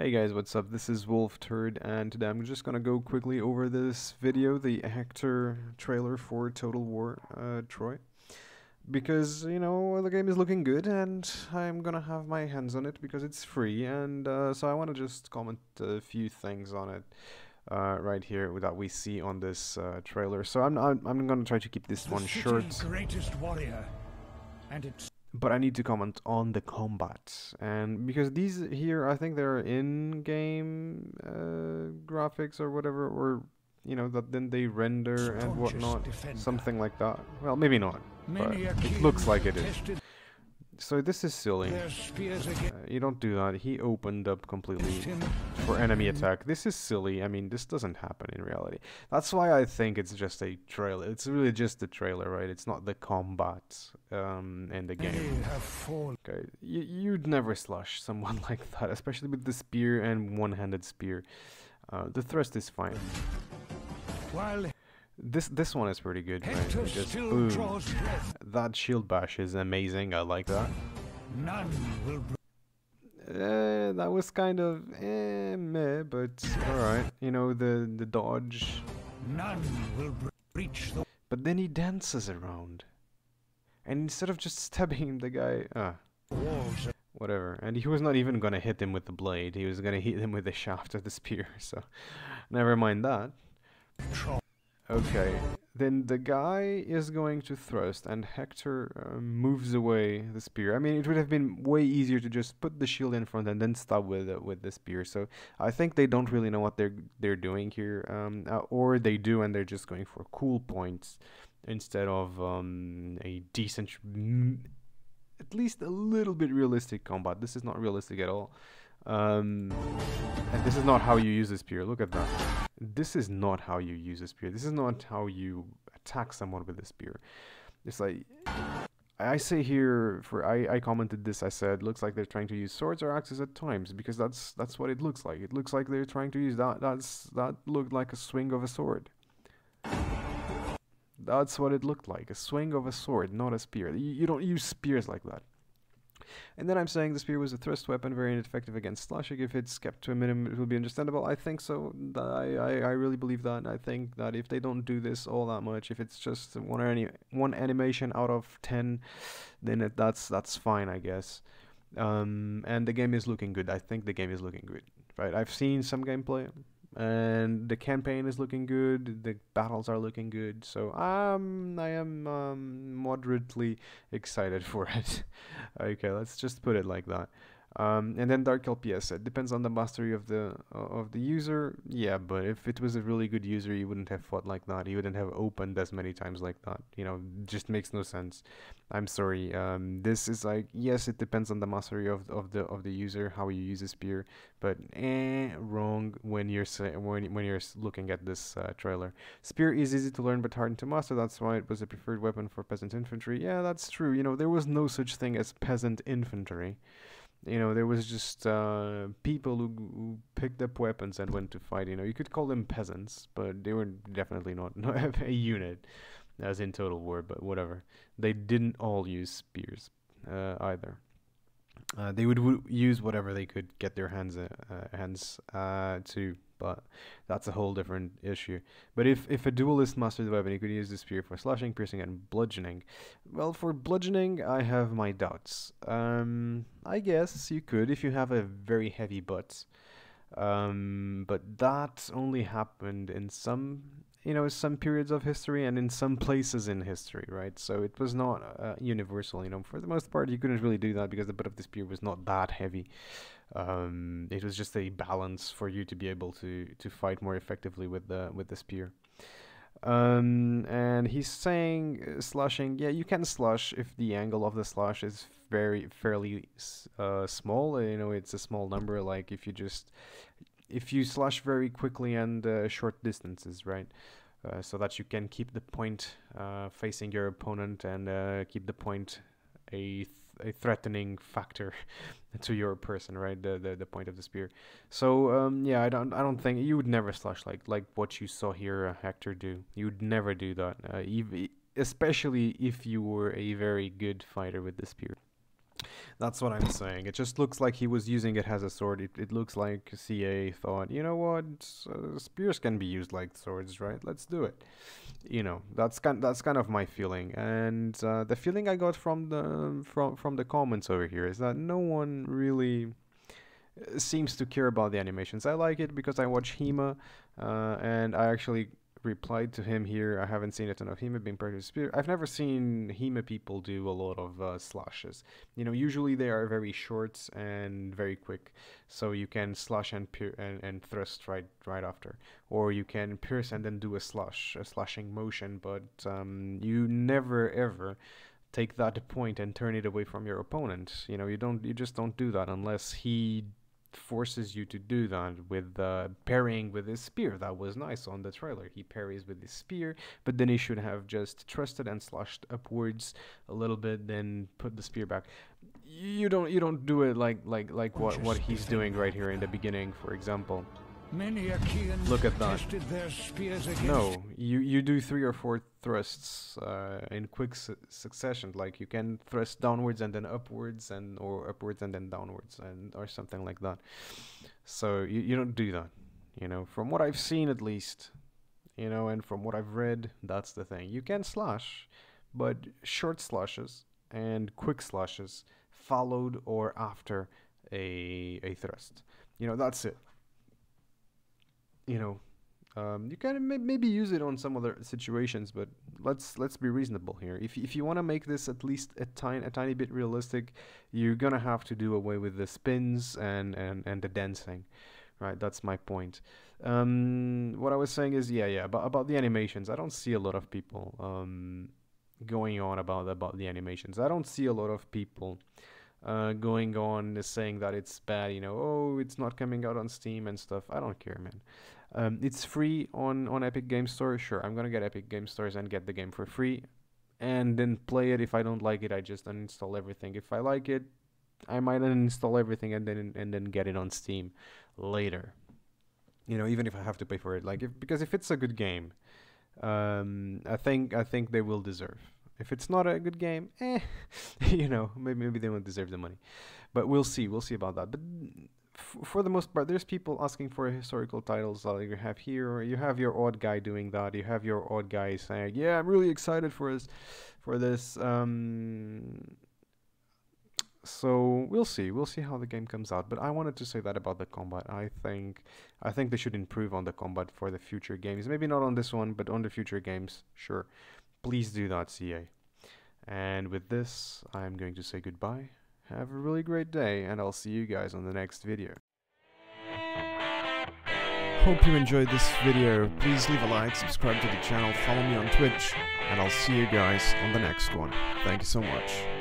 Hey guys, what's up? This is Huge Turd, and today I'm just gonna go quickly over this video, the Hector trailer for Total War Troy. Because, you know, the game is looking good, and I'm gonna have my hands on it because it's free, and so I wanna just comment a few things on it right here that we see on this trailer. So I'm gonna try to keep this one short. Greatest warrior, and it's But I need to comment on the combat, and because these here, I think they're in-game graphics or whatever, or you know that then they render and whatnot, something like that. Well, maybe not, but it looks like it is. So this is silly. You don't do that. He opened up completely for enemy attack. This is silly. I mean, this doesn't happen in reality. That's why I think it's just a trailer. It's really just a trailer, right? It's not the combat in the game. Okay, you'd never slush someone like that, especially with the spear and one-handed spear. The thrust is fine. This one is pretty good, right? Just boom. That shield bash is amazing. I like that. none will That was kind of meh, but alright. You know, the dodge. none will breach the But then he dances around. And instead of just stabbing the guy, walls. whatever. And he was not even gonna hit him with the blade. He was gonna hit him with the shaft of the spear. So, never mind that. Okay, then the guy is going to thrust, and Hector moves away the spear. I mean, it would have been way easier to just put the shield in front and then stab with the spear. So I think they don't really know what they're doing here, or they do, and they're just going for cool points instead of a decent, at least a little bit realistic combat. This is not realistic at all. And this is not how you use a spear. Look at that. This is not how you use a spear. This is not how you attack someone with a spear. It's like, I say here, I commented this, I said, looks like they're trying to use swords or axes at times, because that's what it looks like. It looks like they're trying to use that looked like a swing of a sword. That's what it looked like, a swing of a sword, not a spear. You don't use spears like that. And then I'm saying the spear was a thrust weapon, very ineffective against slashing. If it's kept to a minimum, it will be understandable. I think so. I really believe that. I think that if they don't do this all that much, if it's just one animation out of 10, then that's fine, I guess. And the game is looking good. I think the game is looking good. Right? I've seen some gameplay, and the campaign is looking good. The battles are looking good. So I am moderately excited for it. Okay, let's just put it like that. And then Dark LPS, it depends on the mastery of the user. Yeah, but if it was a really good user, you wouldn't have fought like that. You wouldn't have opened as many times like that. You know, just makes no sense. I'm sorry. This is like, yes, it depends on the mastery of the user, how you use a spear, but wrong when you're when you're looking at this trailer. Spear is easy to learn but hard to master. That's why it was a preferred weapon for peasant infantry. Yeah, that's true. You know, there was no such thing as peasant infantry. You know, there was just people who picked up weapons and went to fight. You know, you could call them peasants, but they were definitely not a unit, as in Total War, but whatever. They didn't all use spears either. They would use whatever they could get their hands to, but that's a whole different issue. But if a duelist mastered the weapon, he could use the spear for slashing, piercing, and bludgeoning. Well, for bludgeoning, I have my doubts. I guess you could if you have a very heavy butt. But that only happened in some, you know, some periods of history and in some places in history, right? So it was not universal, you know. For the most part, you couldn't really do that because the butt of the spear was not that heavy. It was just a balance for you to be able to fight more effectively with the spear. And he's saying slashing. Yeah, you can slash if the angle of the slash is fairly small. You know, it's a small number. Like if you slash very quickly and short distances, right? So that you can keep the point facing your opponent and keep the point a threatening factor to your person, right? The point of the spear. So yeah, I don't think you would never slash like what you saw here Hector do. You would never do that, especially if you were a very good fighter with the spear. That's what I'm saying. It just looks like he was using it as a sword. It looks like CA thought, you know what, spears can be used like swords, right? Let's do it. You know, that's kind of my feeling, and the feeling I got from the comments over here is that no one really seems to care about the animations. I like it because I watch HEMA, and I actually replied to him here. I haven't seen a ton of HEMA being part of the spear. I've never seen HEMA people do a lot of slashes. You know, usually they are very short and very quick, so you can slash and and thrust right after, or you can pierce and then do a slashing motion. But you never ever take that point and turn it away from your opponent. You know, you just don't do that unless he forces you to do that with parrying with his spear. That was nice on the trailer. He parries with his spear, but then he should have just thrusted and slashed upwards a little bit, then put the spear back. You don't do it like what he's doing right here in the beginning, for example. Many Achaeans Look at that. tested their spears against No, you do 3 or 4 thrusts in quick succession. Like you can thrust downwards and then upwards, or upwards and then downwards, or something like that. So you don't do that. You know, from what I've seen at least, you know, and from what I've read, that's the thing. You can slash, but short slashes and quick slashes followed or after a thrust. You know, that's it. You know, you can maybe use it on some other situations, but let's be reasonable here. If you want to make this at least a tiny bit realistic, you're gonna have to do away with the spins and the dancing, right? That's my point. What I was saying is, yeah, about the animations. I don't see a lot of people going on about the animations. I don't see a lot of people going on saying that it's bad, you know, oh, it's not coming out on Steam and stuff. I don't care, man. It's free on Epic Game Store. Sure, I'm gonna get Epic Game Stores and get the game for free, and then play it. If I don't like it, I just uninstall everything. If I like it, I might uninstall everything and then get it on Steam later. You know, even if I have to pay for it, like because if it's a good game, I think they will deserve. If it's not a good game, you know, maybe they won't deserve the money. But we'll see about that. But for the most part, there's people asking for historical titles like you have here, or you have your odd guy doing that. You have your odd guy saying, "Yeah, I'm really excited for this." So we'll see how the game comes out. But I wanted to say that about the combat. I think they should improve on the combat for the future games. Maybe not on this one, but on the future games, sure. Please do that, CA. And with this, I'm going to say goodbye. Have a really great day, and I'll see you guys on the next video. Hope you enjoyed this video. Please leave a like, subscribe to the channel, follow me on Twitch, and I'll see you guys on the next one. Thank you so much.